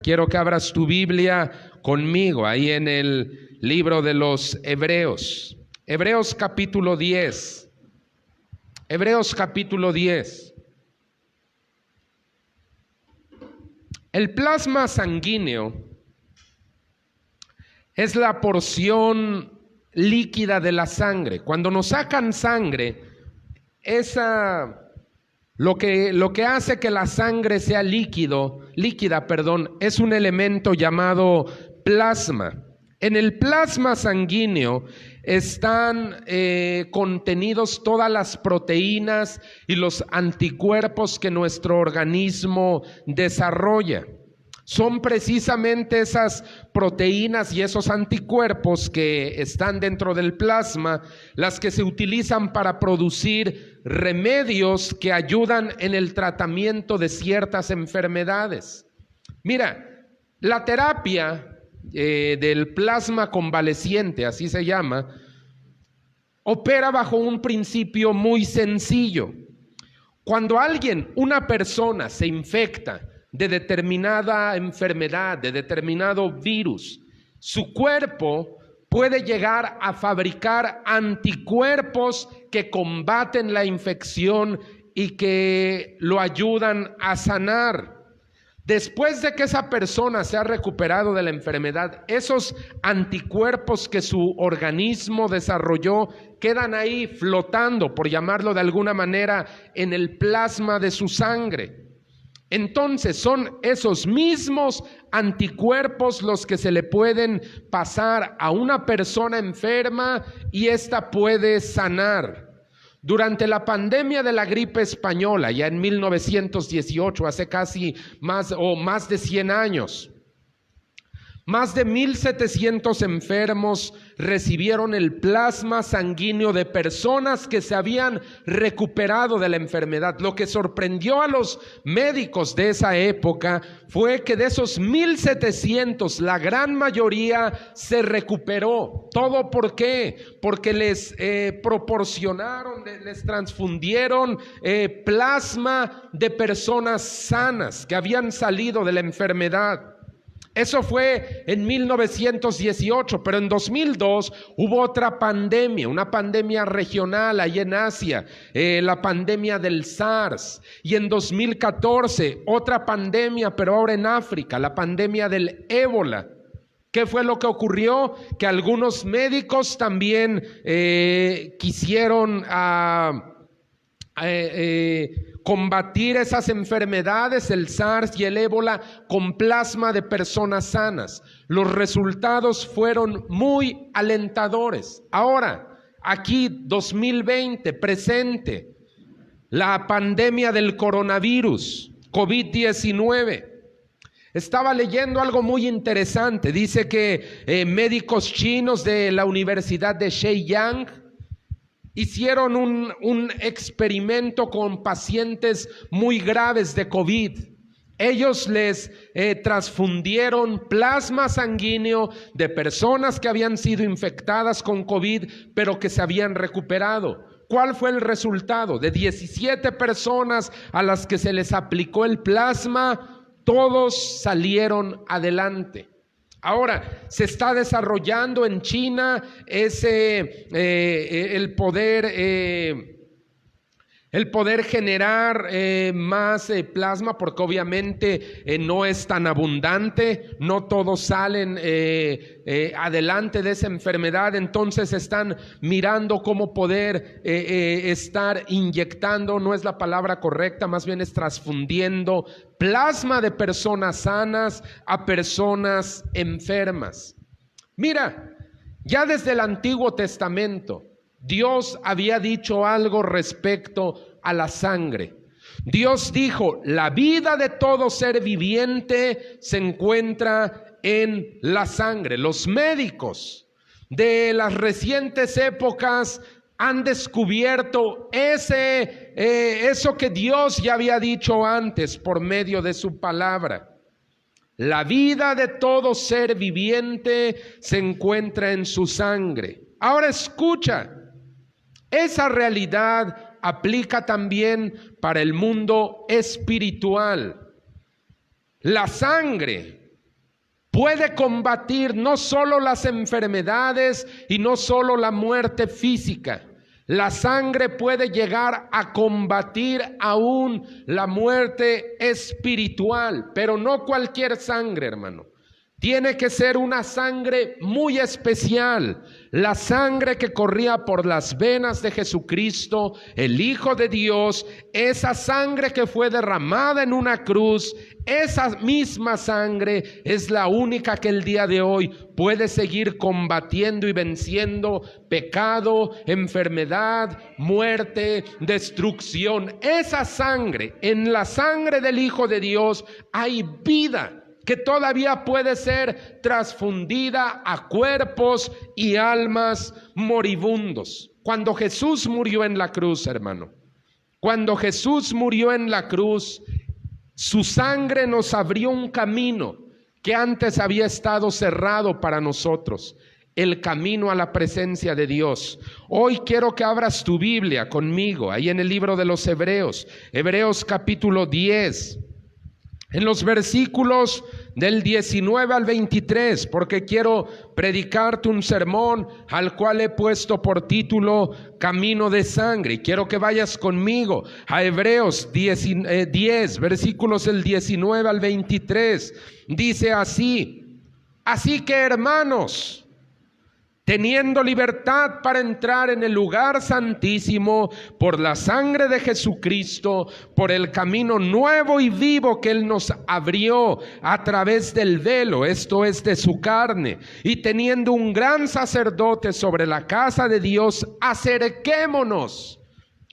Quiero que abras tu Biblia conmigo ahí en el libro de los Hebreos. Hebreos capítulo 10. Hebreos capítulo 10. El plasma sanguíneo es la porción líquida de la sangre. Cuando nos sacan sangre, lo que hace que la sangre sea líquida, es un elemento llamado plasma. En el plasma sanguíneo están contenidos todas las proteínas y los anticuerpos que nuestro organismo desarrolla. Son precisamente esas proteínas y esos anticuerpos que están dentro del plasma las que se utilizan para producir remedios que ayudan en el tratamiento de ciertas enfermedades. Mira, la terapia del plasma convaleciente, así se llama, opera bajo un principio muy sencillo. Cuando una persona se infecta de determinada enfermedad, de determinado virus, su cuerpo puede llegar a fabricar anticuerpos que combaten la infección y que lo ayudan a sanar. Después de que esa persona se ha recuperado de la enfermedad, esos anticuerpos que su organismo desarrolló quedan ahí flotando, por llamarlo de alguna manera, en el plasma de su sangre. Entonces son esos mismos anticuerpos los que se le pueden pasar a una persona enferma y ésta puede sanar. Durante la pandemia de la gripe española, ya en 1918, hace casi más de 100 años, más de 1,700 enfermos recibieron el plasma sanguíneo de personas que se habían recuperado de la enfermedad. Lo que sorprendió a los médicos de esa época fue que de esos 1,700, la gran mayoría se recuperó. ¿Todo por qué? Porque les proporcionaron, les transfundieron plasma de personas sanas que habían salido de la enfermedad. Eso fue en 1918, pero en 2002 hubo otra pandemia, una pandemia regional allá en Asia, la pandemia del SARS. Y en 2014 otra pandemia, pero ahora en África, la pandemia del ébola. ¿Qué fue lo que ocurrió? Que algunos médicos también quisieron combatir esas enfermedades, el SARS y el ébola, con plasma de personas sanas. Los resultados fueron muy alentadores. Ahora, aquí 2020, presente, la pandemia del coronavirus, COVID-19. Estaba leyendo algo muy interesante. Dice que médicos chinos de la Universidad de Zhejiang hicieron un experimento con pacientes muy graves de COVID. Ellos les transfundieron plasma sanguíneo de personas que habían sido infectadas con COVID, pero que se habían recuperado. ¿Cuál fue el resultado? De 17 personas a las que se les aplicó el plasma, todos salieron adelante. Ahora, se está desarrollando en China el poder generar más plasma, porque obviamente no es tan abundante, no todos salen adelante de esa enfermedad. Entonces están mirando cómo poder estar inyectando, no es la palabra correcta, más bien es transfundiendo plasma de personas sanas a personas enfermas. Mira, ya desde el Antiguo Testamento Dios había dicho algo respecto a la sangre. Dios dijo: la vida de todo ser viviente se encuentra en la sangre. Los médicos de las recientes épocas han descubierto eso que Dios ya había dicho antes por medio de su palabra. La vida de todo ser viviente se encuentra en su sangre. Ahora escucha, esa realidad aplica también para el mundo espiritual. La sangre puede combatir no solo las enfermedades y no solo la muerte física. La sangre puede llegar a combatir aún la muerte espiritual, pero no cualquier sangre, hermano. Tiene que ser una sangre muy especial, la sangre que corría por las venas de Jesucristo, el Hijo de Dios, esa sangre que fue derramada en una cruz. Esa misma sangre es la única que el día de hoy puede seguir combatiendo y venciendo pecado, enfermedad, muerte, destrucción. Esa sangre, en la sangre del Hijo de Dios hay vida que todavía puede ser transfundida a cuerpos y almas moribundos. Cuando Jesús murió en la cruz, hermano, cuando Jesús murió en la cruz, su sangre nos abrió un camino que antes había estado cerrado para nosotros, el camino a la presencia de Dios. Hoy quiero que abras tu Biblia conmigo, ahí en el libro de los Hebreos, Hebreos capítulo 10, en los versículos del 19 al 23, porque quiero predicarte un sermón al cual he puesto por título Camino de Sangre. Y quiero que vayas conmigo a Hebreos 10, versículos del 19 al 23. Dice así: así que, hermanos, teniendo libertad para entrar en el lugar santísimo por la sangre de Jesucristo, por el camino nuevo y vivo que Él nos abrió a través del velo, esto es, de su carne, y teniendo un gran sacerdote sobre la casa de Dios, acerquémonos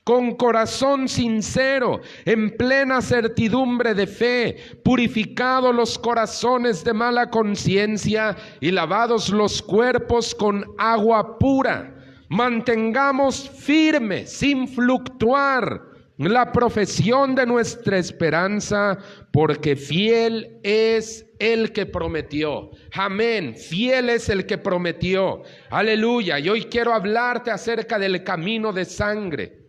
con corazón sincero, en plena certidumbre de fe, purificados los corazones de mala conciencia y lavados los cuerpos con agua pura. Mantengamos firme, sin fluctuar, la profesión de nuestra esperanza, porque fiel es el que prometió. Amén, fiel es el que prometió. Aleluya. Y hoy quiero hablarte acerca del camino de sangre.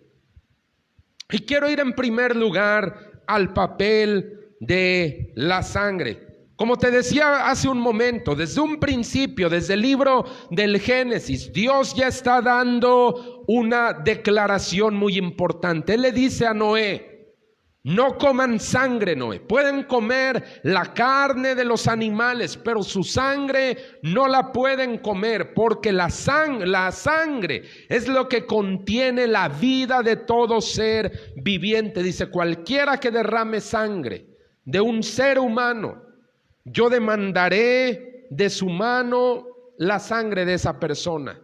Y quiero ir en primer lugar al papel de la sangre. Como te decía hace un momento, desde un principio, desde el libro del Génesis, Dios ya está dando una declaración muy importante. Él le dice a Noé: no coman sangre, Noé. Pueden comer la carne de los animales, pero su sangre no la pueden comer, porque la sangre es lo que contiene la vida de todo ser viviente. Dice: cualquiera que derrame sangre de un ser humano, yo demandaré de su mano la sangre de esa persona.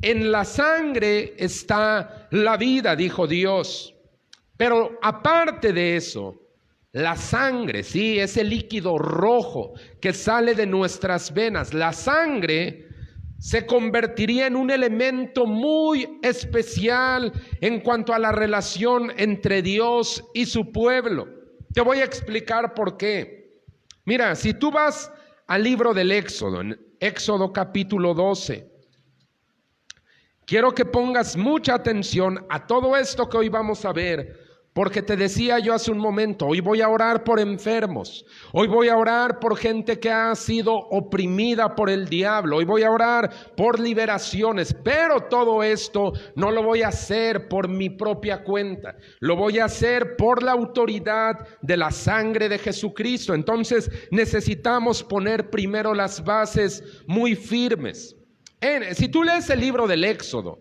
En la sangre está la vida, dijo Dios. Pero aparte de eso, la sangre, sí, ese líquido rojo que sale de nuestras venas, la sangre se convertiría en un elemento muy especial en cuanto a la relación entre Dios y su pueblo. Te voy a explicar por qué. Mira, si tú vas al libro del Éxodo, en Éxodo capítulo 12, quiero que pongas mucha atención a todo esto que hoy vamos a ver. Porque te decía yo hace un momento, hoy voy a orar por enfermos, hoy voy a orar por gente que ha sido oprimida por el diablo, hoy voy a orar por liberaciones, pero todo esto no lo voy a hacer por mi propia cuenta, lo voy a hacer por la autoridad de la sangre de Jesucristo. Entonces necesitamos poner primero las bases muy firmes. Si tú lees el libro del Éxodo,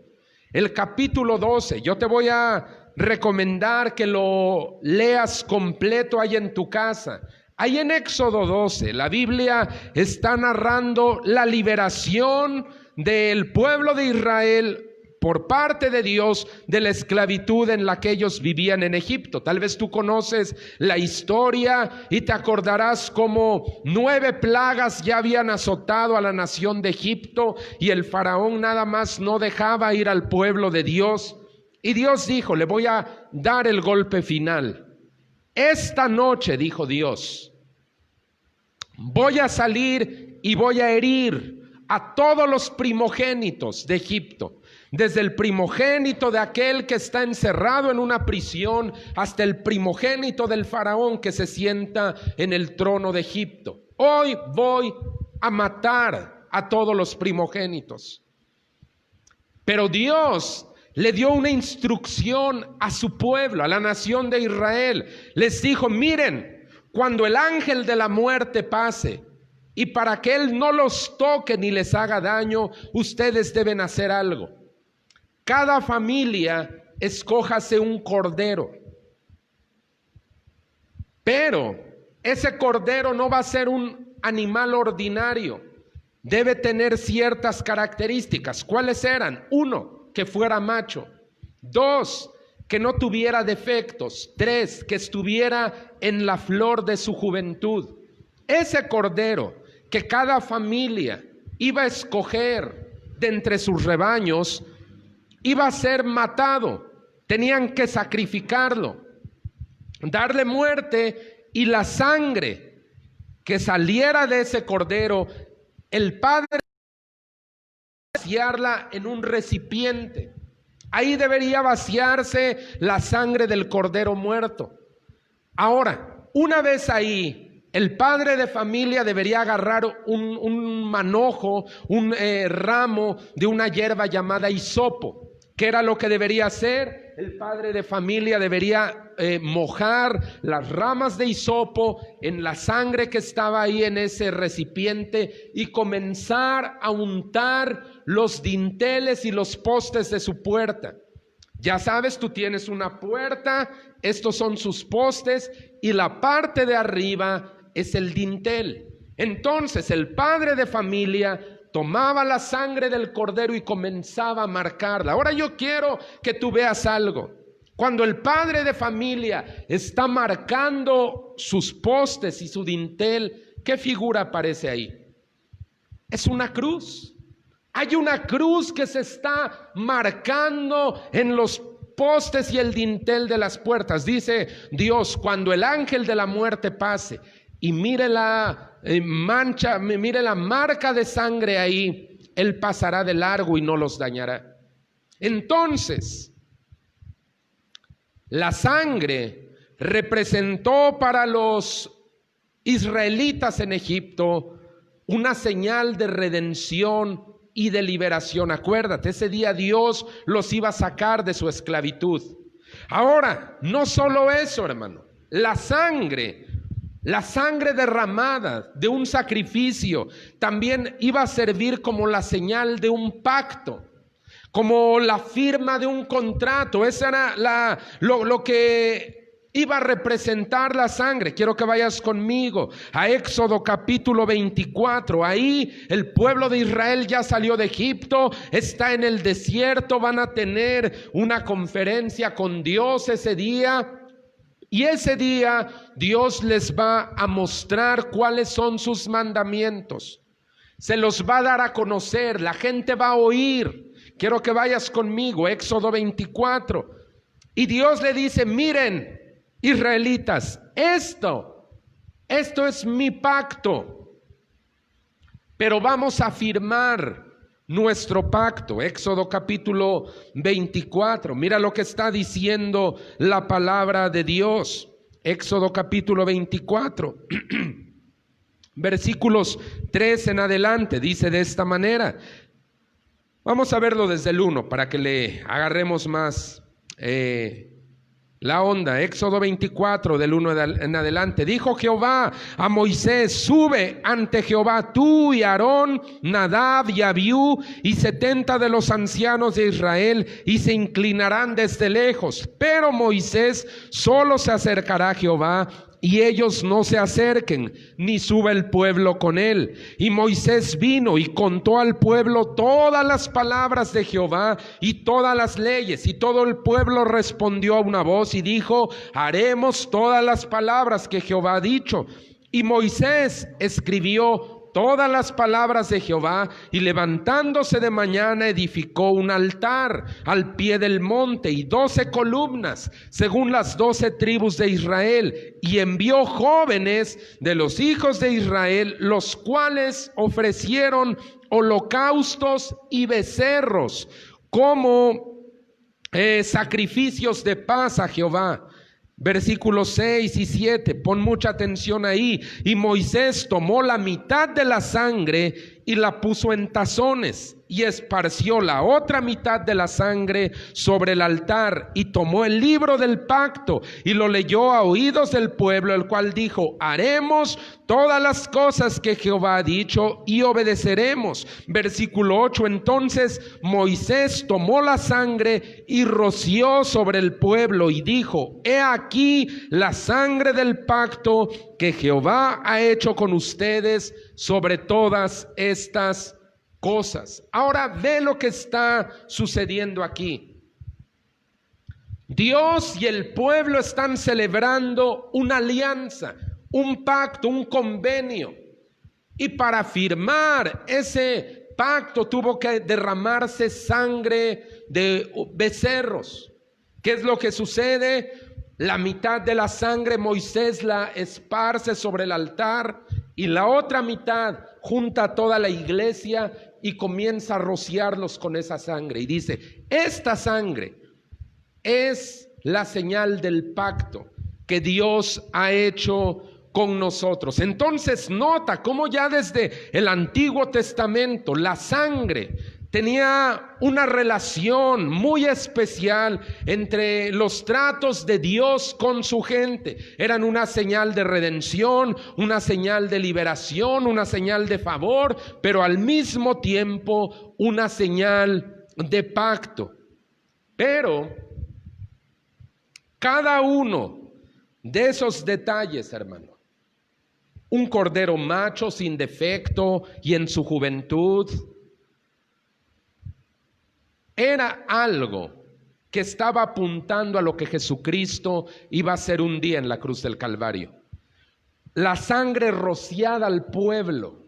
el capítulo 12, yo te voy a recomendar que lo leas completo ahí en tu casa. Ahí en Éxodo 12, la Biblia está narrando la liberación del pueblo de Israel por parte de Dios de la esclavitud en la que ellos vivían en Egipto. Tal vez tú conoces la historia y te acordarás cómo 9 plagas ya habían azotado a la nación de Egipto y el faraón nada más no dejaba ir al pueblo de Dios. Y Dios dijo: le voy a dar el golpe final. Esta noche, dijo Dios, voy a salir y voy a herir a todos los primogénitos de Egipto, desde el primogénito de aquel que está encerrado en una prisión hasta el primogénito del faraón que se sienta en el trono de Egipto. hoy voy a matar a todos los primogénitos. Pero Dios le dio una instrucción a su pueblo, a la nación de Israel. Les dijo, miren, cuando el ángel de la muerte pase, y para que él no los toque ni les haga daño, ustedes deben hacer algo. Cada familia escójase un cordero. Pero ese cordero no va a ser un animal ordinario. Debe tener ciertas características. ¿Cuáles eran? 1, que fuera macho. 2, que no tuviera defectos. 3, que estuviera en la flor de su juventud. Ese cordero que cada familia iba a escoger de entre sus rebaños, iba a ser matado. Tenían que sacrificarlo, darle muerte, y la sangre que saliera de ese cordero, el padre vaciarla en un recipiente. Ahí debería vaciarse la sangre del cordero muerto. Ahora, una vez ahí, el padre de familia debería agarrar un manojo, un ramo de una hierba llamada hisopo. ¿Qué era lo que debería hacer? El padre de familia debería mojar las ramas de hisopo en la sangre que estaba ahí en ese recipiente y comenzar a untar los dinteles y los postes de su puerta. Ya sabes, tú tienes una puerta, estos son sus postes y la parte de arriba es el dintel. Entonces el padre de familia tomaba la sangre del cordero y comenzaba a marcarla. Ahora yo quiero que tú veas algo. Cuando el padre de familia está marcando sus postes y su dintel, ¿qué figura aparece ahí? Es una cruz. Hay una cruz que se está marcando en los postes y el dintel de las puertas. Dice Dios, cuando el ángel de la muerte pase y mire la mancha, mire la marca de sangre ahí, él pasará de largo y no los dañará. Entonces, la sangre representó para los israelitas en Egipto una señal de redención y de liberación. Acuérdate, ese día Dios los iba a sacar de su esclavitud. Ahora, no solo eso, hermano, la sangre derramada de un sacrificio también iba a servir como la señal de un pacto, como la firma de un contrato. Esa era lo que iba a representar la sangre. Quiero que vayas conmigo a Éxodo capítulo 24. Ahí el pueblo de Israel ya salió de Egipto, está en el desierto, van a tener una conferencia con Dios ese día. Y ese día Dios les va a mostrar cuáles son sus mandamientos. Se los va a dar a conocer, la gente va a oír. Quiero que vayas conmigo, Éxodo 24. Y Dios le dice, miren, israelitas, esto es mi pacto, pero vamos a firmar nuestro pacto. Éxodo capítulo 24, mira lo que está diciendo la palabra de Dios. Éxodo capítulo 24, versículos 3 en adelante, dice de esta manera. Vamos a verlo desde el 1 para que le agarremos más la onda. Éxodo 24 del 1 en adelante. Dijo Jehová a Moisés, sube ante Jehová tú y Aarón, Nadab y Abiú y 70 de los ancianos de Israel, y se inclinarán desde lejos. Pero Moisés solo se acercará a Jehová, y ellos no se acerquen, ni suba el pueblo con él. Y Moisés vino y contó al pueblo todas las palabras de Jehová y todas las leyes. Y todo el pueblo respondió a una voz y dijo, haremos todas las palabras que Jehová ha dicho. Y Moisés escribió todas las palabras de Jehová, y levantándose de mañana edificó un altar al pie del monte y 12 columnas según las 12 tribus de Israel, y envió jóvenes de los hijos de Israel, los cuales ofrecieron holocaustos y becerros como sacrificios de paz a Jehová. Versículos 6 y 7, pon mucha atención ahí. Y Moisés tomó la mitad de la sangre y la puso en tazones, y esparció la otra mitad de la sangre sobre el altar, y tomó el libro del pacto y lo leyó a oídos del pueblo, el cual dijo: haremos todas las cosas que Jehová ha dicho y obedeceremos. Versículo 8, entonces Moisés tomó la sangre y roció sobre el pueblo y dijo: he aquí la sangre del pacto que Jehová ha hecho con ustedes sobre todas estas cosas. Ahora ve lo que está sucediendo aquí. Dios y el pueblo están celebrando una alianza, un pacto, un convenio. Y para firmar ese pacto tuvo que derramarse sangre de becerros. ¿Qué es lo que sucede? La mitad de la sangre Moisés la esparce sobre el altar, y la otra mitad junta a toda la iglesia y comienza a rociarlos con esa sangre. Y dice: esta sangre es la señal del pacto que Dios ha hecho con nosotros. Entonces nota cómo ya desde el Antiguo Testamento la sangre tenía una relación muy especial entre los tratos de Dios con su gente. Eran una señal de redención, una señal de liberación, una señal de favor, pero al mismo tiempo una señal de pacto. Pero cada uno de esos detalles, hermano, un cordero macho sin defecto y en su juventud, era algo que estaba apuntando a lo que Jesucristo iba a hacer un día en la cruz del Calvario. La sangre rociada al pueblo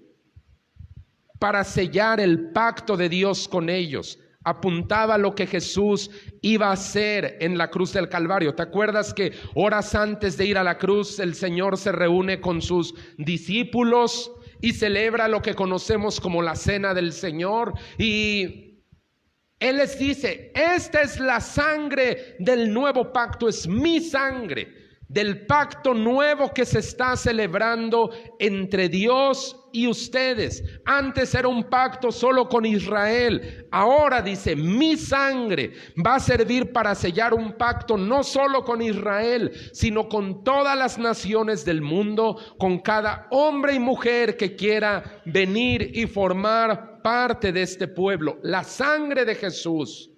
para sellar el pacto de Dios con ellos apuntaba a lo que Jesús iba a hacer en la cruz del Calvario. ¿Te acuerdas que horas antes de ir a la cruz el Señor se reúne con sus discípulos y celebra lo que conocemos como la Cena del Señor? Y Él les dice: esta es la sangre del nuevo pacto, es mi sangre, del pacto nuevo que se está celebrando entre Dios y ustedes. Antes era un pacto solo con Israel. Ahora dice: mi sangre va a servir para sellar un pacto no solo con Israel, sino con todas las naciones del mundo, con cada hombre y mujer que quiera venir y formar parte de este pueblo. La sangre de Jesús,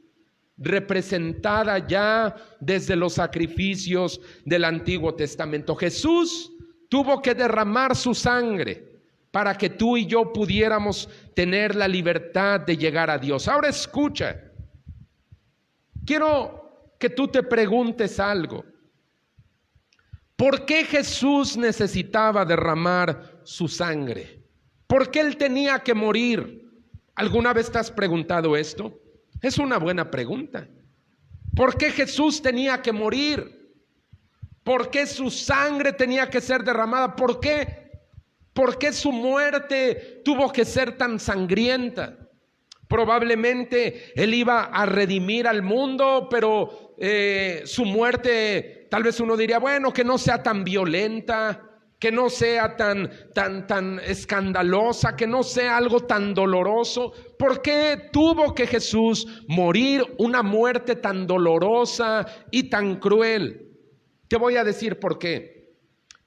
representada ya desde los sacrificios del Antiguo Testamento. Jesús tuvo que derramar su sangre para que tú y yo pudiéramos tener la libertad de llegar a Dios. Ahora escucha, quiero que tú te preguntes algo. ¿Por qué Jesús necesitaba derramar su sangre? ¿Por qué Él tenía que morir? ¿Alguna vez te has preguntado esto? Es una buena pregunta. ¿Por qué Jesús tenía que morir? ¿Por qué su sangre tenía que ser derramada? ¿Por qué? ¿Por qué su muerte tuvo que ser tan sangrienta? Probablemente Él iba a redimir al mundo, pero su muerte, tal vez uno diría, bueno, que no sea tan violenta, que no sea tan escandalosa, que no sea algo tan doloroso. ¿Por qué tuvo que Jesús morir una muerte tan dolorosa y tan cruel? Te voy a decir por qué.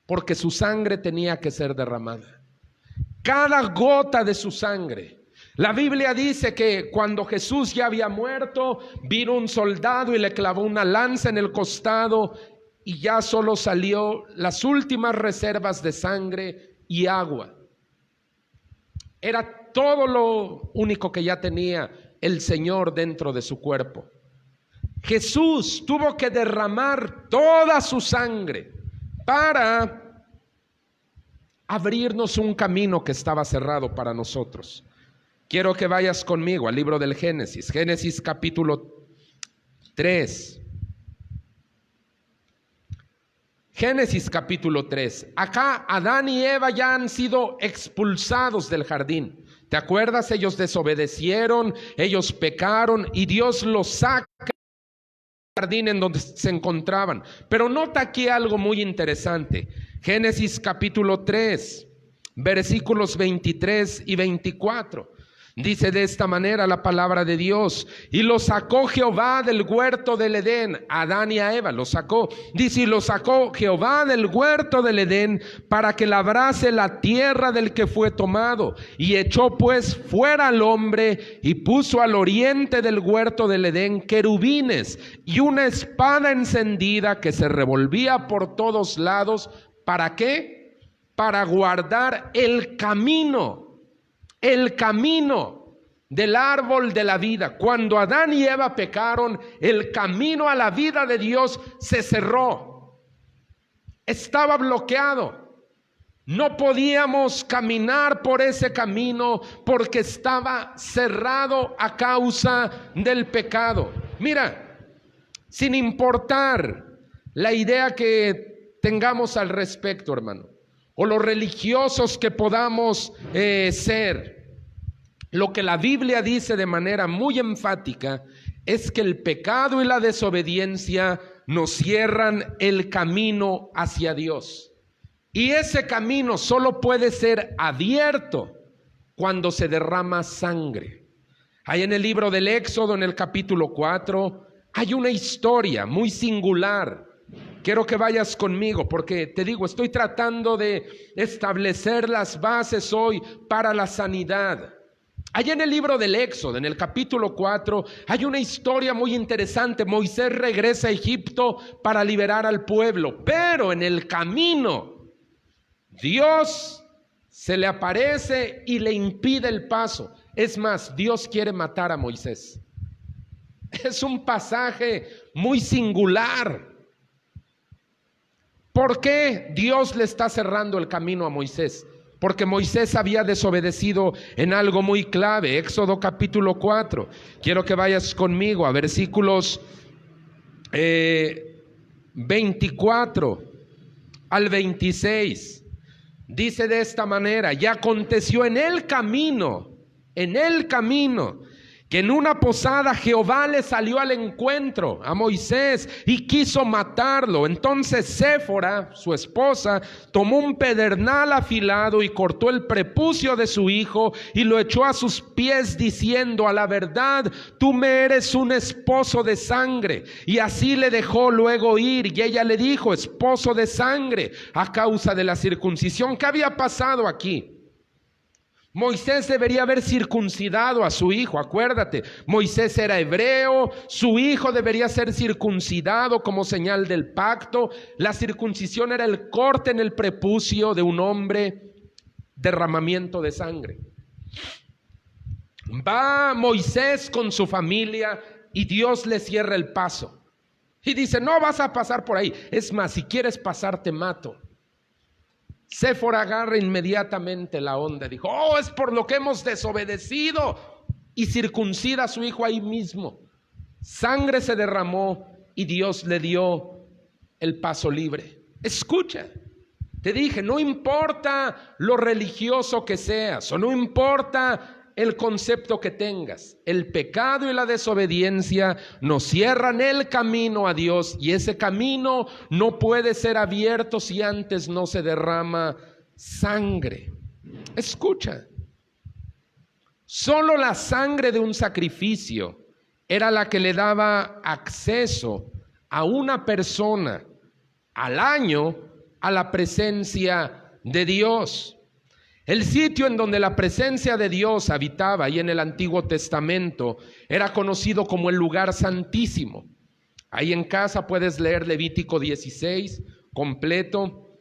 Porque su sangre tenía que ser derramada. Cada gota de su sangre. La Biblia dice que cuando Jesús ya había muerto, vino un soldado y le clavó una lanza en el costado, y ya solo salió las últimas reservas de sangre y agua. Era todo lo único que ya tenía el Señor dentro de su cuerpo. Jesús tuvo que derramar toda su sangre para abrirnos un camino que estaba cerrado para nosotros. Quiero que vayas conmigo al libro del Génesis, Génesis capítulo 3. Génesis capítulo 3. Acá Adán y Eva ya han sido expulsados del jardín. ¿Te acuerdas? Ellos desobedecieron, ellos pecaron y Dios los saca jardín en donde se encontraban. Pero nota aquí algo muy interesante. Génesis capítulo 3, versículos 23 y 24. Dice de esta manera la palabra de Dios: y lo sacó Jehová del huerto del Edén, a Adán y a Eva lo sacó. Dice: y lo sacó Jehová del huerto del Edén para que labrase la tierra del que fue tomado. Y echó pues fuera al hombre y puso al oriente del huerto del Edén querubines y una espada encendida que se revolvía por todos lados. ¿Para qué? Para guardar el camino del árbol de la vida. Cuando Adán y Eva pecaron, el camino a la vida de Dios se cerró. Estaba bloqueado. No podíamos caminar por ese camino porque estaba cerrado a causa del pecado. Mira, sin importar la idea que tengamos al respecto, hermano, o los religiosos que podamos ser, lo que la Biblia dice de manera muy enfática es que el pecado y la desobediencia nos cierran el camino hacia Dios. Y ese camino solo puede ser abierto cuando se derrama sangre. Ahí en el libro del Éxodo, en el capítulo 4, hay una historia muy singular. Quiero que vayas conmigo porque te digo, estoy tratando de establecer las bases hoy para la sanidad. Allá en el libro del Éxodo, en el capítulo 4, hay una historia muy interesante. Moisés regresa a Egipto para liberar al pueblo, pero en el camino Dios se le aparece y le impide el paso. Es más, Dios quiere matar a Moisés. Es un pasaje muy singular. ¿Por qué Dios le está cerrando el camino a Moisés? Porque Moisés había desobedecido en algo muy clave. Éxodo capítulo 4. Quiero que vayas conmigo a versículos 24 al 26. Dice de esta manera: y aconteció en el camino, que en una posada Jehová le salió al encuentro a Moisés y quiso matarlo. Entonces Séfora, su esposa, tomó un pedernal afilado y cortó el prepucio de su hijo y lo echó a sus pies, diciendo: a la verdad, tú me eres un esposo de sangre. Y así le dejó luego ir. Y ella le dijo: esposo de sangre, a causa de la circuncisión. ¿Qué había pasado aquí? Moisés debería haber circuncidado a su hijo. Acuérdate, Moisés era hebreo, su hijo debería ser circuncidado como señal del pacto. La circuncisión era el corte en el prepucio de un hombre, derramamiento de sangre. Va Moisés con su familia y Dios le cierra el paso. Y dice: no vas a pasar por ahí. Es más, si quieres pasar te mato. Séfora agarra inmediatamente la onda. Dijo: oh, es por lo que hemos desobedecido. Y circuncida a su hijo ahí mismo. Sangre se derramó y Dios le dio el paso libre. Escucha, te dije, no importa lo religioso que seas, o no importa el concepto que tengas, el pecado y la desobediencia nos cierran el camino a Dios, y ese camino no puede ser abierto si antes no se derrama sangre. Escucha, solo la sangre de un sacrificio era la que le daba acceso a una persona al año a la presencia de Dios. El sitio en donde la presencia de Dios habitaba y en el Antiguo Testamento era conocido como el lugar santísimo. Ahí en casa puedes leer Levítico 16 completo.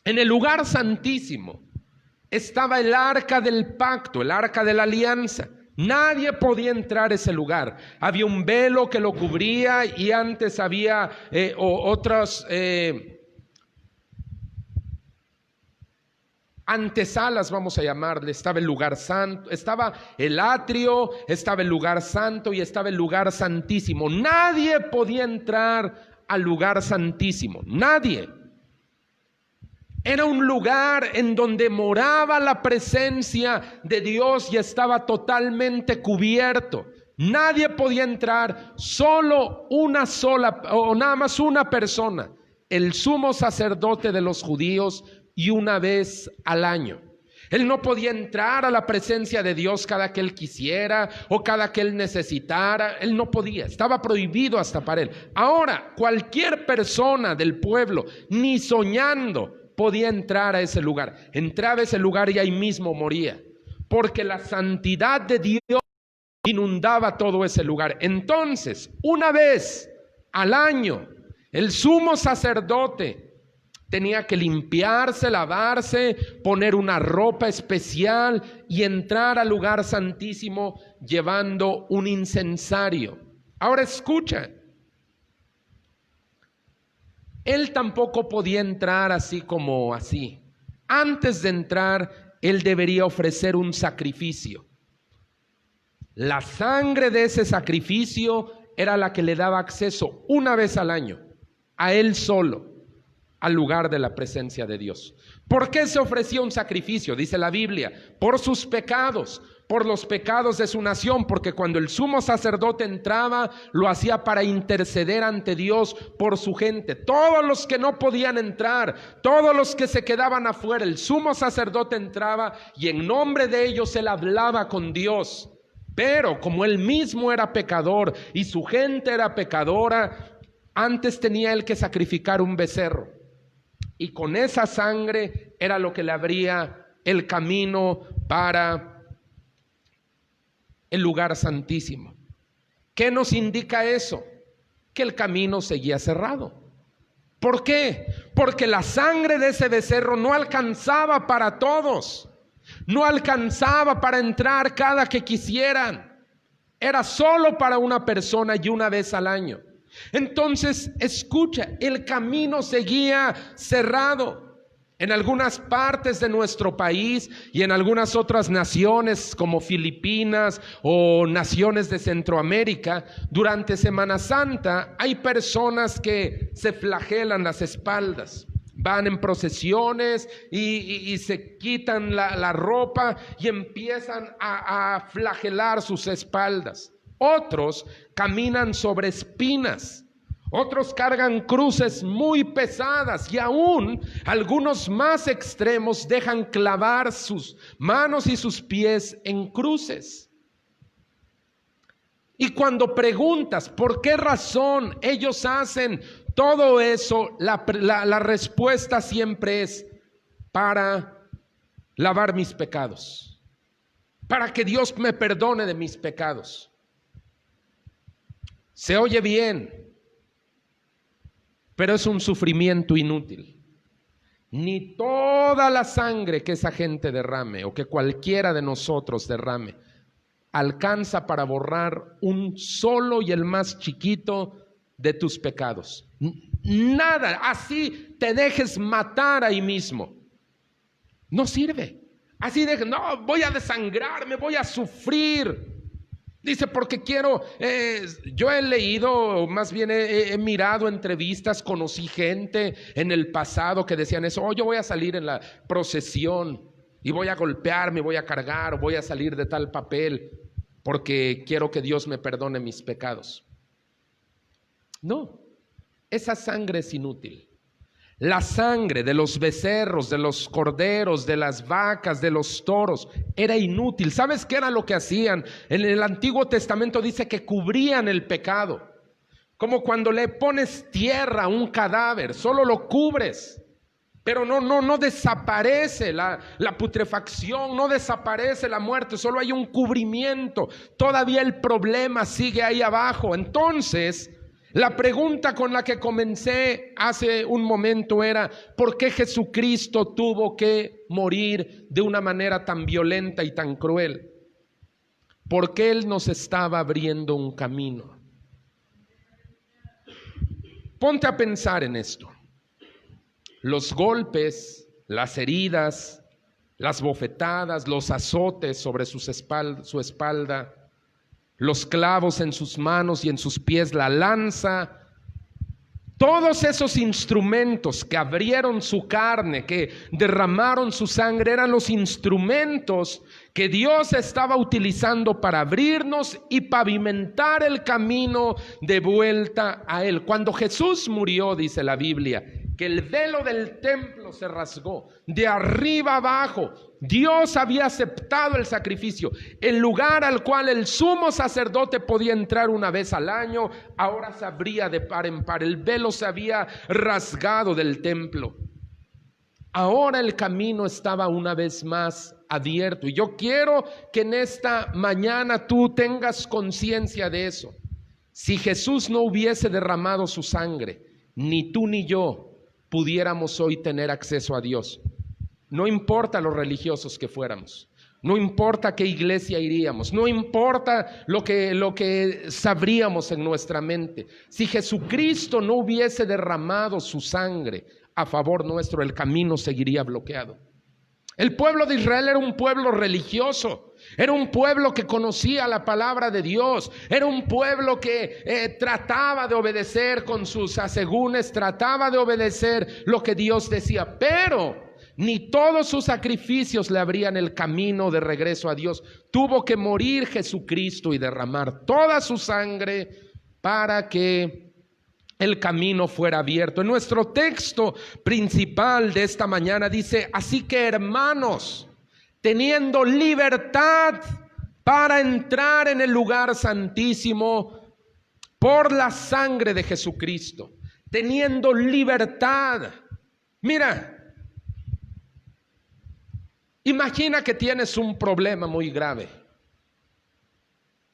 En el lugar santísimo estaba el arca del pacto, el arca de la alianza. Nadie podía entrar a ese lugar. Había un velo que lo cubría, y antes había otras antesalas, vamos a llamarle. Estaba el lugar santo, estaba el atrio, estaba el lugar santo y estaba el lugar santísimo. Nadie podía entrar al lugar santísimo, nadie. Era un lugar en donde moraba la presencia de Dios y estaba totalmente cubierto. Nadie podía entrar, solo una sola, o nada más una persona, el sumo sacerdote de los judíos, y una vez al año. Él no podía entrar a la presencia de Dios cada que él quisiera o cada que él necesitara. Él no podía, estaba prohibido hasta para él. Ahora, cualquier persona del pueblo, ni soñando, podía entrar a ese lugar. Entraba a ese lugar y ahí mismo moría, porque la santidad de Dios inundaba todo ese lugar. Entonces, una vez al año, el sumo sacerdote tenía que limpiarse, lavarse, poner una ropa especial y entrar al lugar santísimo llevando un incensario. Ahora escucha, él tampoco podía entrar así como así. Antes de entrar, él debería ofrecer un sacrificio. La sangre de ese sacrificio era la que le daba acceso una vez al año, a él solo, al lugar de la presencia de Dios. ¿Por qué se ofrecía un sacrificio? Dice la Biblia, por sus pecados, por los pecados de su nación, porque cuando el sumo sacerdote entraba, lo hacía para interceder ante Dios por su gente. Todos los que no podían entrar, todos los que se quedaban afuera, el sumo sacerdote entraba y en nombre de ellos él hablaba con Dios. Pero como él mismo era pecador y su gente era pecadora, antes tenía él que sacrificar un becerro. Y con esa sangre era lo que le abría el camino para el lugar santísimo. ¿Qué nos indica eso? Que el camino seguía cerrado. ¿Por qué? Porque la sangre de ese becerro no alcanzaba para todos. No alcanzaba para entrar cada que quisieran. Era solo para una persona y una vez al año. Entonces, escucha, el camino seguía cerrado. En algunas partes de nuestro país y en algunas otras naciones como Filipinas o naciones de Centroamérica, durante Semana Santa hay personas que se flagelan las espaldas. Van en procesiones y se quitan la ropa y empiezan a flagelar sus espaldas. Otros caminan sobre espinas, otros cargan cruces muy pesadas y aún algunos más extremos dejan clavar sus manos y sus pies en cruces. Y cuando preguntas por qué razón ellos hacen todo eso, la respuesta siempre es para lavar mis pecados, para que Dios me perdone de mis pecados. Se oye bien, pero es un sufrimiento inútil. Ni toda la sangre que esa gente derrame o que cualquiera de nosotros derrame alcanza para borrar un solo y el más chiquito de tus pecados. Nada, así te dejes matar ahí mismo. No sirve. Así de, no, voy a desangrarme, voy a sufrir. Dice, porque quiero, yo he leído, más bien he mirado entrevistas, conocí gente en el pasado que decían eso, yo voy a salir en la procesión y voy a golpearme, voy a cargar, o voy a salir de tal papel porque quiero que Dios me perdone mis pecados. No, esa sangre es inútil. La sangre de los becerros, de los corderos, de las vacas, de los toros, era inútil. ¿Sabes qué era lo que hacían? En el Antiguo Testamento dice que cubrían el pecado. Como cuando le pones tierra a un cadáver, solo lo cubres. Pero no desaparece la putrefacción, no desaparece la muerte, solo hay un cubrimiento. Todavía el problema sigue ahí abajo. Entonces, la pregunta con la que comencé hace un momento era, ¿por qué Jesucristo tuvo que morir de una manera tan violenta y tan cruel? Porque Él nos estaba abriendo un camino. Ponte a pensar en esto. Los golpes, las heridas, las bofetadas, los azotes sobre su espalda, los clavos en sus manos y en sus pies, la lanza Todos esos instrumentos que abrieron su carne, que derramaron su sangre, eran los instrumentos que Dios estaba utilizando para abrirnos y pavimentar el camino de vuelta a Él. Cuando Jesús murió, dice la Biblia, que el velo del templo se rasgó de arriba abajo. Dios había aceptado el sacrificio. El lugar al cual el sumo sacerdote podía entrar una vez al año, ahora se abría de par en par. El velo se había rasgado del templo. Ahora el camino estaba una vez más abierto. Y yo quiero que en esta mañana tú tengas conciencia de eso. Si Jesús no hubiese derramado su sangre, ni tú ni yo pudiéramos hoy tener acceso a Dios. No importa los religiosos que fuéramos, no importa qué iglesia iríamos, no importa lo que sabríamos en nuestra mente. Si Jesucristo no hubiese derramado su sangre a favor nuestro, el camino seguiría bloqueado. El pueblo de Israel era un pueblo religioso, era un pueblo que conocía la palabra de Dios, era un pueblo que trataba de obedecer con sus asegúnes, trataba de obedecer lo que Dios decía, pero ni todos sus sacrificios le abrían el camino de regreso a Dios. Tuvo que morir Jesucristo y derramar toda su sangre para que el camino fuera abierto. En nuestro texto principal de esta mañana dice: así que, hermanos, teniendo libertad para entrar en el lugar santísimo por la sangre de Jesucristo, teniendo libertad. Mira, imagina que tienes un problema muy grave,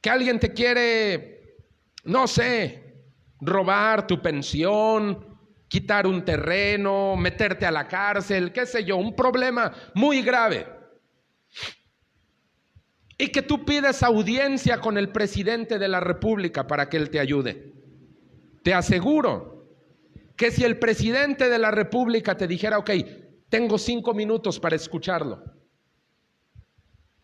que alguien te quiere, no sé, robar tu pensión, quitar un terreno, meterte a la cárcel, qué sé yo, un problema muy grave. Y que tú pides audiencia con el presidente de la República para que él te ayude. Te aseguro que si el presidente de la República te dijera: ok, tengo 5 minutos para escucharlo,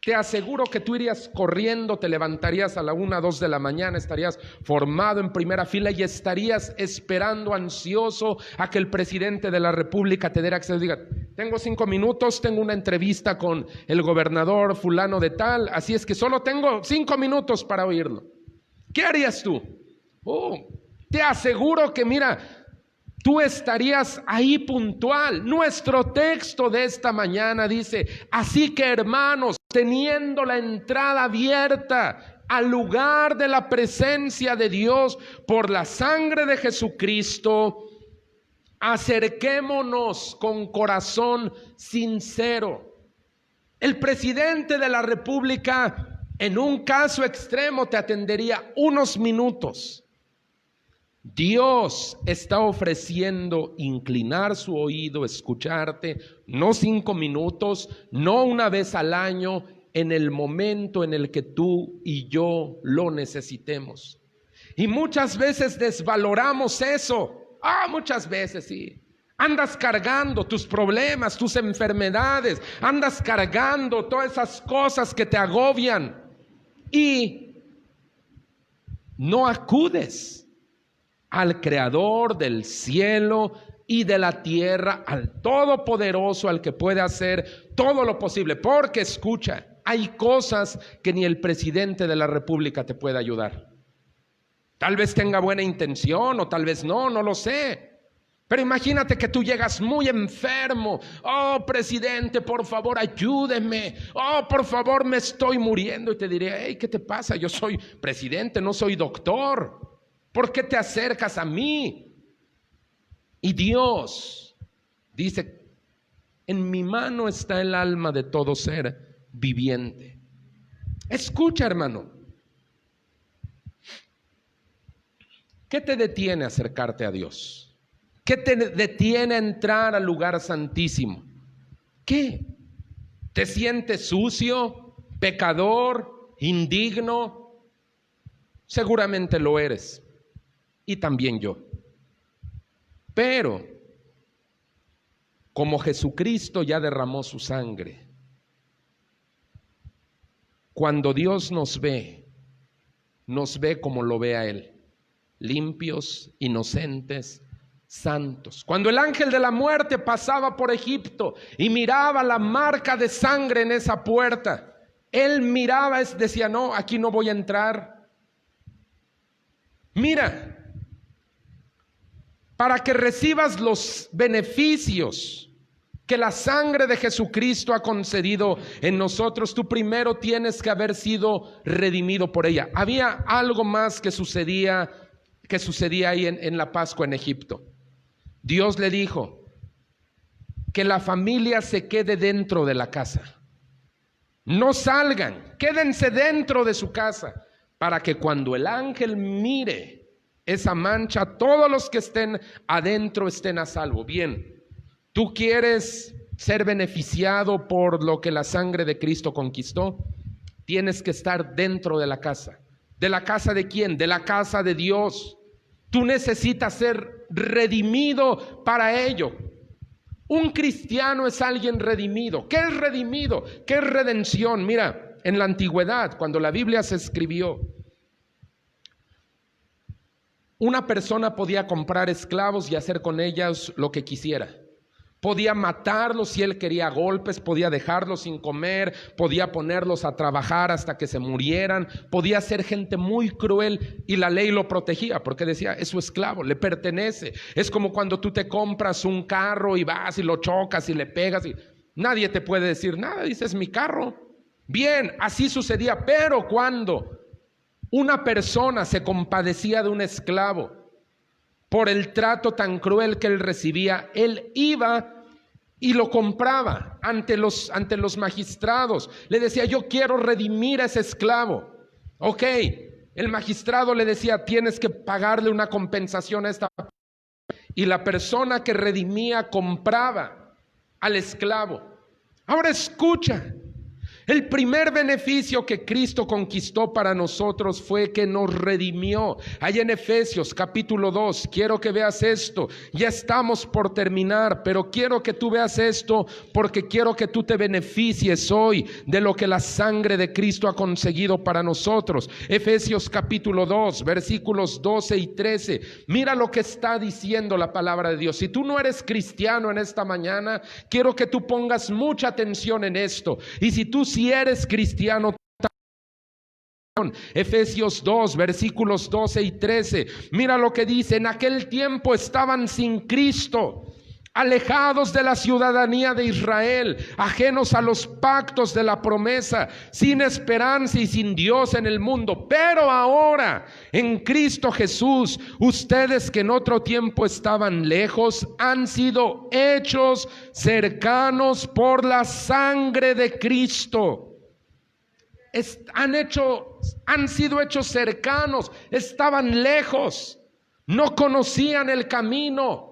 te aseguro que tú irías corriendo, te levantarías a la 1, 2 de la mañana, estarías formado en primera fila y estarías esperando ansioso a que el presidente de la República te diera acceso y diga: tengo 5 minutos, tengo una entrevista con el gobernador fulano de tal, así es que solo tengo 5 minutos para oírlo. ¿Qué harías tú? Te aseguro que, mira, tú estarías ahí puntual. Nuestro texto de esta mañana dice: así que, hermanos, teniendo la entrada abierta al lugar de la presencia de Dios por la sangre de Jesucristo, acerquémonos con corazón sincero. El presidente de la República, en un caso extremo, te atendería unos minutos. Dios está ofreciendo inclinar su oído, escucharte, no 5 minutos, no una vez al año, en el momento en el que tú y yo lo necesitemos. Y muchas veces desvaloramos eso. Muchas veces sí. Andas cargando tus problemas, tus enfermedades, andas cargando todas esas cosas que te agobian y no acudes al Creador del cielo y de la tierra, al Todopoderoso, al que puede hacer todo lo posible. Porque escucha, hay cosas que ni el presidente de la República te puede ayudar. Tal vez tenga buena intención o tal vez no lo sé. Pero imagínate que tú llegas muy enfermo. Presidente, por favor, ayúdeme. Por favor, me estoy muriendo. Y te diré: hey, ¿qué te pasa? Yo soy presidente, no soy doctor. ¿Por qué te acercas a mí? Y Dios dice: en mi mano está el alma de todo ser viviente. Escucha, hermano. ¿Qué te detiene a acercarte a Dios? ¿Qué te detiene a entrar al lugar santísimo? ¿Qué? ¿Te sientes sucio, pecador, indigno? Seguramente lo eres. Y también yo. Pero, como Jesucristo ya derramó su sangre, cuando Dios nos ve como lo ve a Él, limpios, inocentes, santos. Cuando el ángel de la muerte pasaba por Egipto y miraba la marca de sangre en esa puerta, él miraba, decía, no, aquí no voy a entrar. Mira, para que recibas los beneficios que la sangre de Jesucristo ha concedido en nosotros, tú primero tienes que haber sido redimido por ella. Había algo más que sucedía ahí en la Pascua en Egipto. Dios le dijo que la familia se quede dentro de la casa. No salgan, quédense dentro de su casa, para que cuando el ángel mire esa mancha, todos los que estén adentro estén a salvo. Bien. ¿Tú quieres ser beneficiado por lo que la sangre de Cristo conquistó? Tienes que estar dentro de la casa. ¿De la casa de quién? De la casa de Dios. Tú necesitas ser redimido para ello. Un cristiano es alguien redimido. ¿Qué es redimido? ¿Qué es redención? Mira, en la antigüedad, cuando la Biblia se escribió, una persona podía comprar esclavos y hacer con ellos lo que quisiera. Podía matarlos si él quería a golpes, podía dejarlos sin comer, podía ponerlos a trabajar hasta que se murieran, podía ser gente muy cruel y la ley lo protegía porque decía, es su esclavo, le pertenece. Es como cuando tú te compras un carro y vas y lo chocas y le pegas y nadie te puede decir nada, dices, mi carro. Bien, así sucedía, pero cuando una persona se compadecía de un esclavo, por el trato tan cruel que él recibía, él iba y lo compraba ante los magistrados. Le decía, yo quiero redimir a ese esclavo. Ok, el magistrado le decía, tienes que pagarle una compensación a esta persona. Y la persona que redimía compraba al esclavo. Ahora escucha. El primer beneficio que Cristo conquistó para nosotros fue que nos redimió. Ahí en Efesios capítulo 2, quiero que veas esto. Ya estamos por terminar, pero quiero que tú veas esto porque quiero que tú te beneficies hoy de lo que la sangre de Cristo ha conseguido para nosotros. Efesios capítulo 2, versículos 12 y 13. Mira lo que está diciendo la palabra de Dios. Si tú no eres cristiano en esta mañana, quiero que tú pongas mucha atención en esto. Y si tú si eres cristiano, Efesios 2, versículos 12 y 13, mira lo que dice, en aquel tiempo estaban sin Cristo, alejados de la ciudadanía de Israel, ajenos a los pactos de la promesa, sin esperanza y sin Dios en el mundo. Pero ahora, en Cristo Jesús, ustedes que en otro tiempo estaban lejos, han sido hechos cercanos por la sangre de Cristo. Han sido hechos cercanos, estaban lejos, no conocían el camino.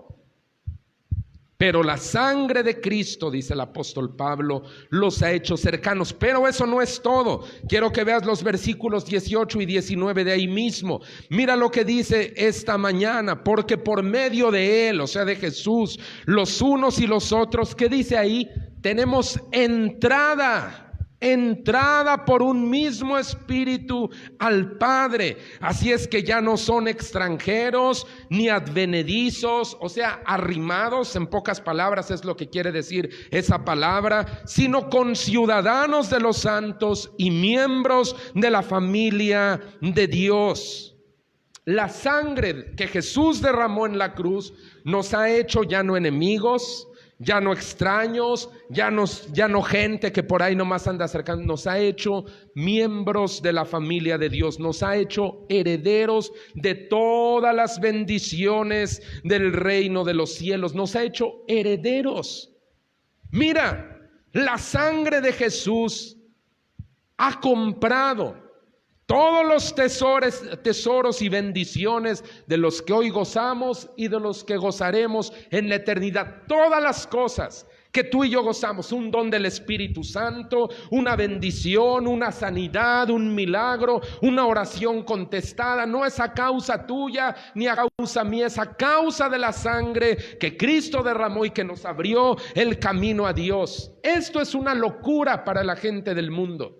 Pero la sangre de Cristo, dice el apóstol Pablo, los ha hecho cercanos. Pero eso no es todo. Quiero que veas los versículos 18 y 19 de ahí mismo. Mira lo que dice esta mañana. Porque por medio de Él, o sea de Jesús, los unos y los otros, ¿qué dice ahí? Tenemos entrada por un mismo espíritu al Padre. Así es que ya no son extranjeros ni advenedizos, o sea, arrimados, en pocas palabras es lo que quiere decir esa palabra, sino conciudadanos de los santos y miembros de la familia de Dios. La sangre que Jesús derramó en la cruz nos ha hecho ya no enemigos, ya no extraños, ya no gente que por ahí nomás anda acercando, nos ha hecho miembros de la familia de Dios, nos ha hecho herederos de todas las bendiciones del reino de los cielos, nos ha hecho herederos. Mira, la sangre de Jesús ha comprado todos los tesoros y bendiciones de los que hoy gozamos y de los que gozaremos en la eternidad. Todas las cosas que tú y yo gozamos, un don del Espíritu Santo, una bendición, una sanidad, un milagro, una oración contestada, no es a causa tuya ni a causa mía, es a causa de la sangre que Cristo derramó y que nos abrió el camino a Dios. Esto es una locura para la gente del mundo.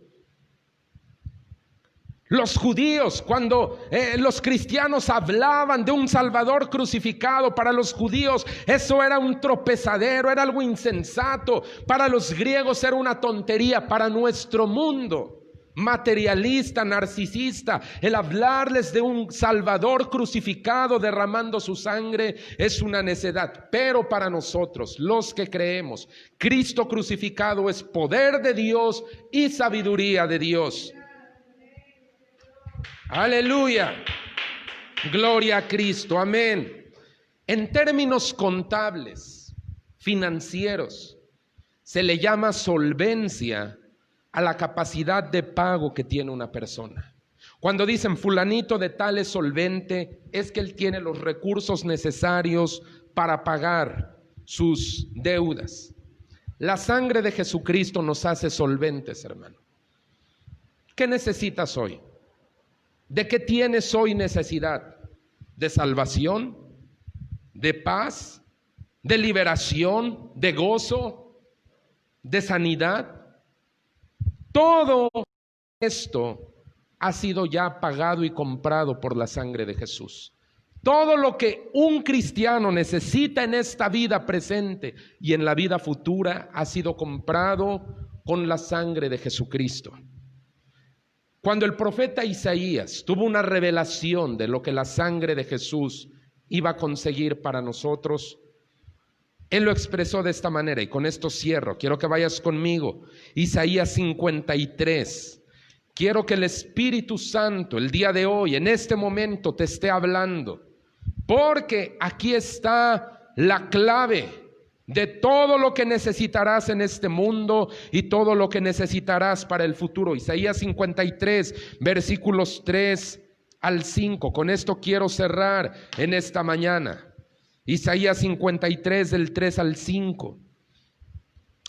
Los judíos, cuando los cristianos hablaban de un Salvador crucificado, para los judíos eso era un tropezadero, era algo insensato. Para los griegos era una tontería. Para nuestro mundo materialista, narcisista, el hablarles de un Salvador crucificado derramando su sangre es una necedad. Pero para nosotros, los que creemos, Cristo crucificado es poder de Dios y sabiduría de Dios. Aleluya, gloria a Cristo, amén. En términos contables, financieros, se le llama solvencia a la capacidad de pago que tiene una persona. Cuando dicen fulanito de tal es solvente, es que él tiene los recursos necesarios para pagar sus deudas. La sangre de Jesucristo nos hace solventes, hermano. ¿Qué necesitas hoy? ¿De qué tienes hoy necesidad? ¿De salvación? ¿De paz? ¿De liberación? ¿De gozo? ¿De sanidad? Todo esto ha sido ya pagado y comprado por la sangre de Jesús. Todo lo que un cristiano necesita en esta vida presente y en la vida futura ha sido comprado con la sangre de Jesucristo. Cuando el profeta Isaías tuvo una revelación de lo que la sangre de Jesús iba a conseguir para nosotros, él lo expresó de esta manera, y con esto cierro. Quiero que vayas conmigo, Isaías 53. Quiero que el Espíritu Santo el día de hoy, en este momento, te esté hablando, porque aquí está la clave de todo lo que necesitarás en este mundo y todo lo que necesitarás para el futuro. Isaías 53, versículos 3 al 5. Con esto quiero cerrar en esta mañana. Isaías 53, del 3 al 5.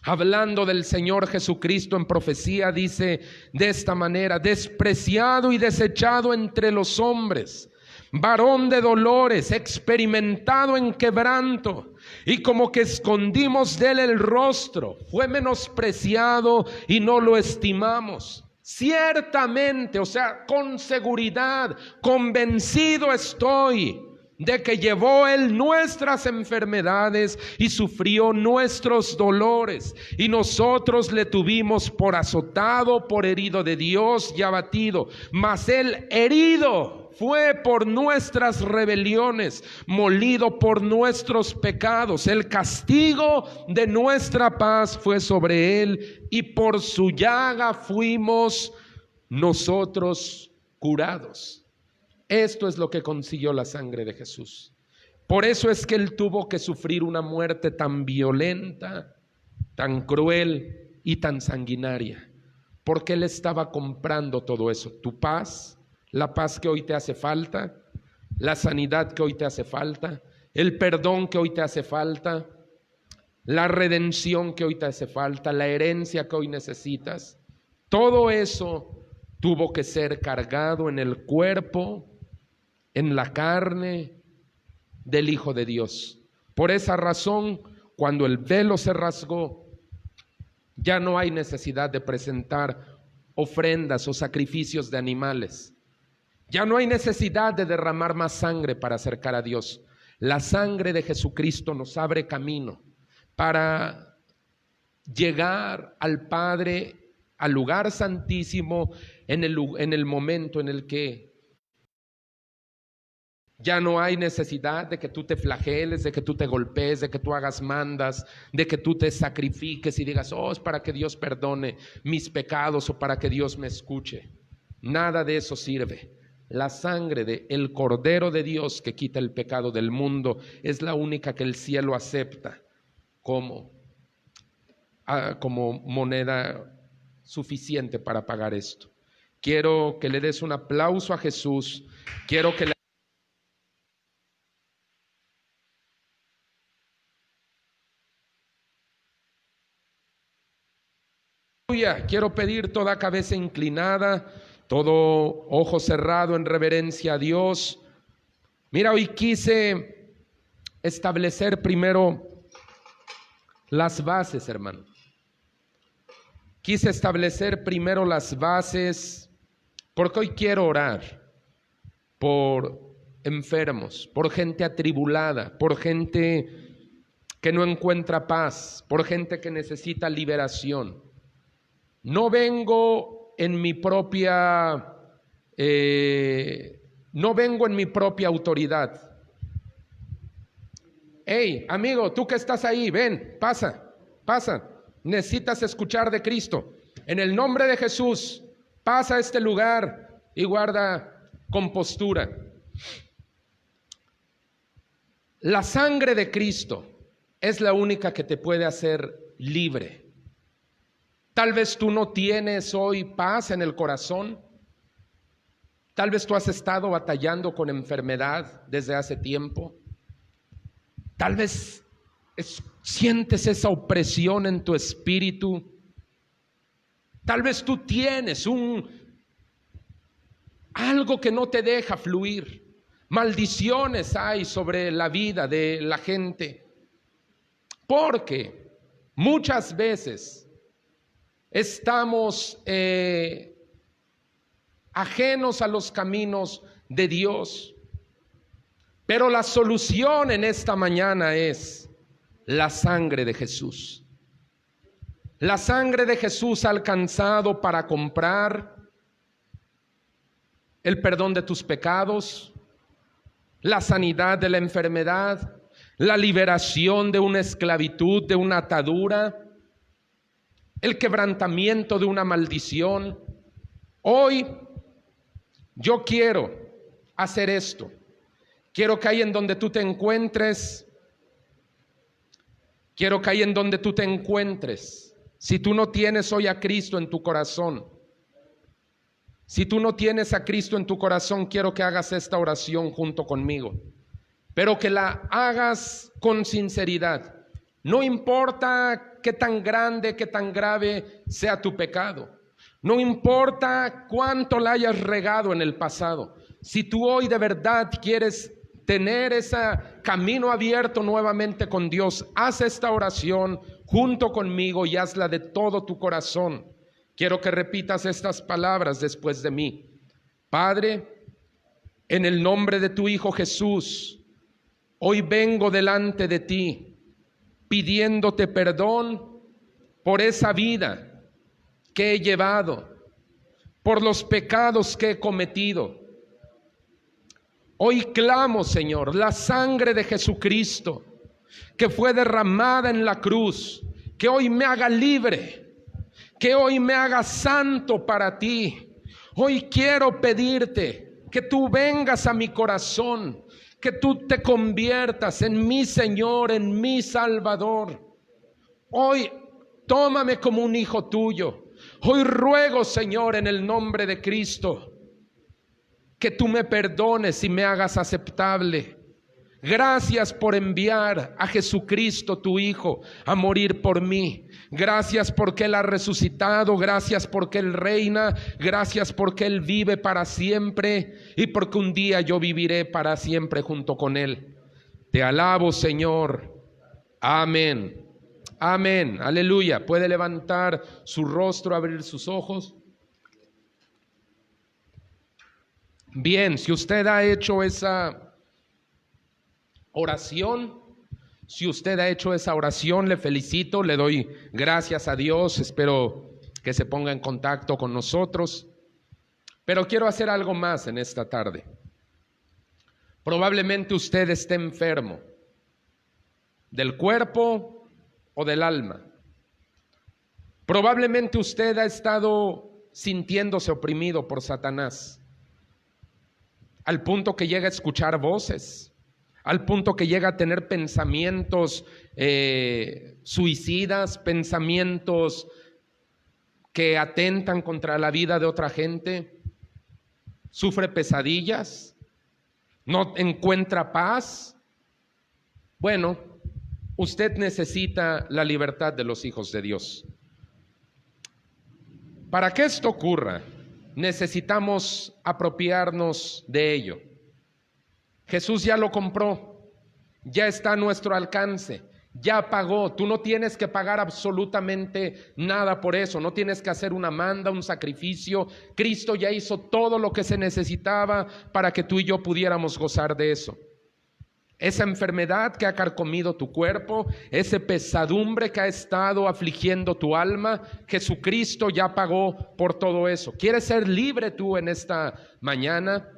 Hablando del Señor Jesucristo en profecía, dice de esta manera: despreciado y desechado entre los hombres, varón de dolores, experimentado en quebranto, y como que escondimos de él el rostro, fue menospreciado y no lo estimamos. Ciertamente, o sea, con seguridad, convencido estoy de que llevó él nuestras enfermedades y sufrió nuestros dolores, y nosotros le tuvimos por azotado, por herido de Dios y abatido. Mas él herido fue por nuestras rebeliones, molido por nuestros pecados. El castigo de nuestra paz fue sobre él, y por su llaga fuimos nosotros curados. Esto es lo que consiguió la sangre de Jesús. Por eso es que él tuvo que sufrir una muerte tan violenta, tan cruel y tan sanguinaria, porque él estaba comprando todo eso: tu paz, la paz que hoy te hace falta, la sanidad que hoy te hace falta, el perdón que hoy te hace falta, la redención que hoy te hace falta, la herencia que hoy necesitas. Todo eso tuvo que ser cargado en el cuerpo, en la carne del Hijo de Dios. Por esa razón, cuando el velo se rasgó, ya no hay necesidad de presentar ofrendas o sacrificios de animales. Ya no hay necesidad de derramar más sangre para acercar a Dios. La sangre de Jesucristo nos abre camino para llegar al Padre, al lugar santísimo, en el momento en el que ya no hay necesidad de que tú te flageles, de que tú te golpees, de que tú hagas mandas, de que tú te sacrifiques y digas: oh, es para que Dios perdone mis pecados o para que Dios me escuche. Nada de eso sirve. La sangre del Cordero de Dios que quita el pecado del mundo es la única que el cielo acepta como moneda suficiente para pagar esto. Quiero que le des un aplauso a Jesús. Quiero que quiero pedir toda cabeza inclinada, todo ojo cerrado en reverencia a Dios. Mira, hoy quise establecer primero las bases, hermano. Quise establecer primero las bases Porque hoy quiero orar por enfermos, por gente atribulada, por gente que no encuentra paz, por gente que necesita liberación. No vengo en mi propia, no vengo en mi propia autoridad. Hey, amigo, tú que estás ahí, ven, pasa, pasa. Necesitas escuchar de Cristo. En el nombre de Jesús, pasa a este lugar y guarda compostura. La sangre de Cristo es la única que te puede hacer libre. Tal vez tú no tienes hoy paz en el corazón. Tal vez tú has estado batallando con enfermedad desde hace tiempo. Tal vez sientes esa opresión en tu espíritu. Tal vez tú tienes algo que no te deja fluir. Maldiciones hay sobre la vida de la gente. Porque muchas veces estamos ajenos a los caminos de Dios. Pero la solución en esta mañana es la sangre de Jesús. La sangre de Jesús ha alcanzado para comprar el perdón de tus pecados, la sanidad de la enfermedad, la liberación de una esclavitud, de una atadura, el quebrantamiento de una maldición. Hoy yo quiero hacer esto. Quiero que ahí en donde tú te encuentres, si tú no tienes hoy a Cristo en tu corazón, si tú no tienes a Cristo en tu corazón, quiero que hagas esta oración junto conmigo, pero que la hagas con sinceridad. No importa qué tan grande, qué tan grave sea tu pecado. No importa cuánto la hayas regado en el pasado. Si tú hoy de verdad quieres tener ese camino abierto nuevamente con Dios, haz esta oración junto conmigo y hazla de todo tu corazón. Quiero que repitas estas palabras después de mí. Padre, en el nombre de tu Hijo Jesús, hoy vengo delante de ti pidiéndote perdón por esa vida que he llevado, por los pecados que he cometido. Hoy clamo, Señor, la sangre de Jesucristo que fue derramada en la cruz, que hoy me haga libre, que hoy me haga santo para ti. Hoy quiero pedirte que tú vengas a mi corazón, que tú te conviertas en mi Señor, en mi Salvador. Hoy tómame como un hijo tuyo. Hoy ruego, Señor, en el nombre de Cristo, que tú me perdones y me hagas aceptable. Gracias por enviar a Jesucristo, tu Hijo, a morir por mí. Gracias porque Él ha resucitado, gracias porque Él reina, gracias porque Él vive para siempre y porque un día yo viviré para siempre junto con Él. Te alabo, Señor. Amén. Amén. Aleluya. Puede levantar su rostro, abrir sus ojos. Bien, si usted ha hecho esa oración, le felicito, le doy gracias a Dios, espero que se ponga en contacto con nosotros. Pero quiero hacer algo más en esta tarde. Probablemente usted esté enfermo, del cuerpo o del alma. Probablemente usted ha estado sintiéndose oprimido por Satanás, al punto que llega a escuchar voces, al punto que llega a tener pensamientos suicidas, pensamientos que atentan contra la vida de otra gente, sufre pesadillas, no encuentra paz. Bueno, usted necesita la libertad de los hijos de Dios. Para que esto ocurra, necesitamos apropiarnos de ello. Jesús ya lo compró, ya está a nuestro alcance. Ya pagó, tú no tienes que pagar absolutamente nada por eso, no tienes que hacer una manda, un sacrificio. Cristo ya hizo todo lo que se necesitaba para que tú y yo pudiéramos gozar de eso. Esa enfermedad que ha carcomido tu cuerpo, esa pesadumbre que ha estado afligiendo tu alma, Jesucristo ya pagó por todo eso. ¿Quieres ser libre tú en esta mañana?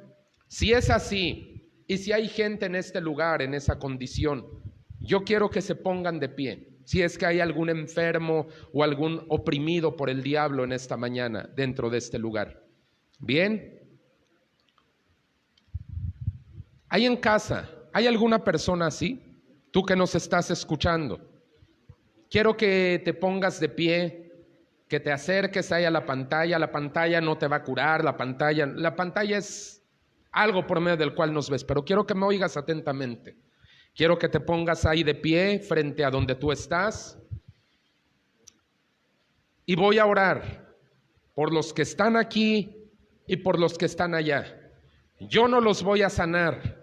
Si es así, y si hay gente en este lugar, en esa condición, yo quiero que se pongan de pie. Si es que hay algún enfermo o algún oprimido por el diablo en esta mañana dentro de este lugar. Bien. ¿Hay en casa? ¿Hay alguna persona así? Tú que nos estás escuchando. Quiero que te pongas de pie, que te acerques ahí a la pantalla. La pantalla no te va a curar, la pantalla es algo por medio del cual nos ves, pero quiero que me oigas atentamente. Quiero que te pongas ahí de pie frente a donde tú estás. Y voy a orar por los que están aquí y por los que están allá. Yo no los voy a sanar.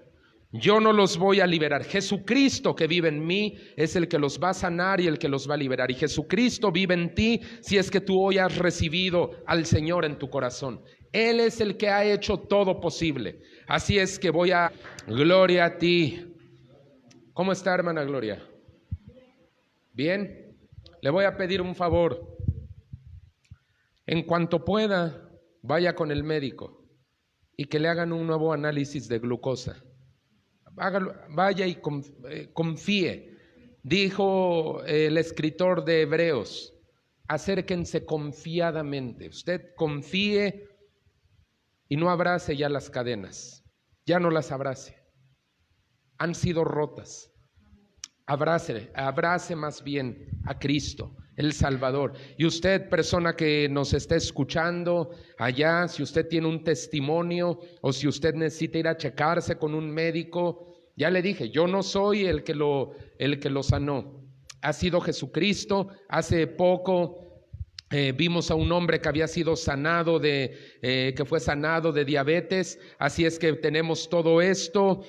Yo no los voy a liberar. Jesucristo que vive en mí es el que los va a sanar y el que los va a liberar. Y Jesucristo vive en ti si es que tú hoy has recibido al Señor en tu corazón. Él es el que ha hecho todo posible. Así es que voy a... Gloria a ti. ¿Cómo está, hermana Gloria? Bien. Le voy a pedir un favor. En cuanto pueda, vaya con el médico y que le hagan un nuevo análisis de glucosa. Hágalo, vaya y confíe. Dijo el escritor de Hebreos, acérquense confiadamente. Usted confíe y no abrace ya las cadenas. Ya no las abrace. Han sido rotas. Abrace más bien a Cristo, el Salvador. Y usted, persona que nos está escuchando allá, si usted tiene un testimonio o si usted necesita ir a checarse con un médico, ya le dije, yo no soy el que lo sanó. Ha sido Jesucristo. Hace poco vimos a un hombre que había sido sanado que fue sanado de diabetes. Así es que tenemos todo esto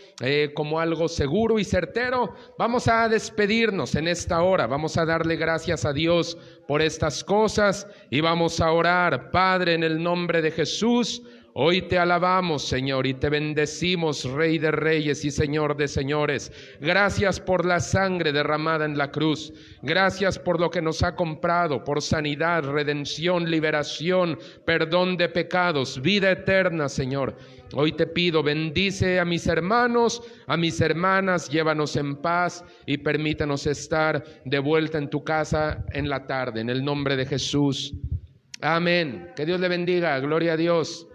como algo seguro y certero. Vamos a despedirnos en esta hora. Vamos a darle gracias a Dios por estas cosas y vamos a orar. Padre, en el nombre de Jesús, hoy te alabamos, Señor, y te bendecimos, Rey de Reyes y Señor de Señores. Gracias por la sangre derramada en la cruz. Gracias por lo que nos ha comprado, por sanidad, redención, liberación, perdón de pecados, vida eterna, Señor. Hoy te pido, bendice a mis hermanos, a mis hermanas, llévanos en paz y permítanos estar de vuelta en tu casa en la tarde, en el nombre de Jesús. Amén. Que Dios le bendiga. Gloria a Dios.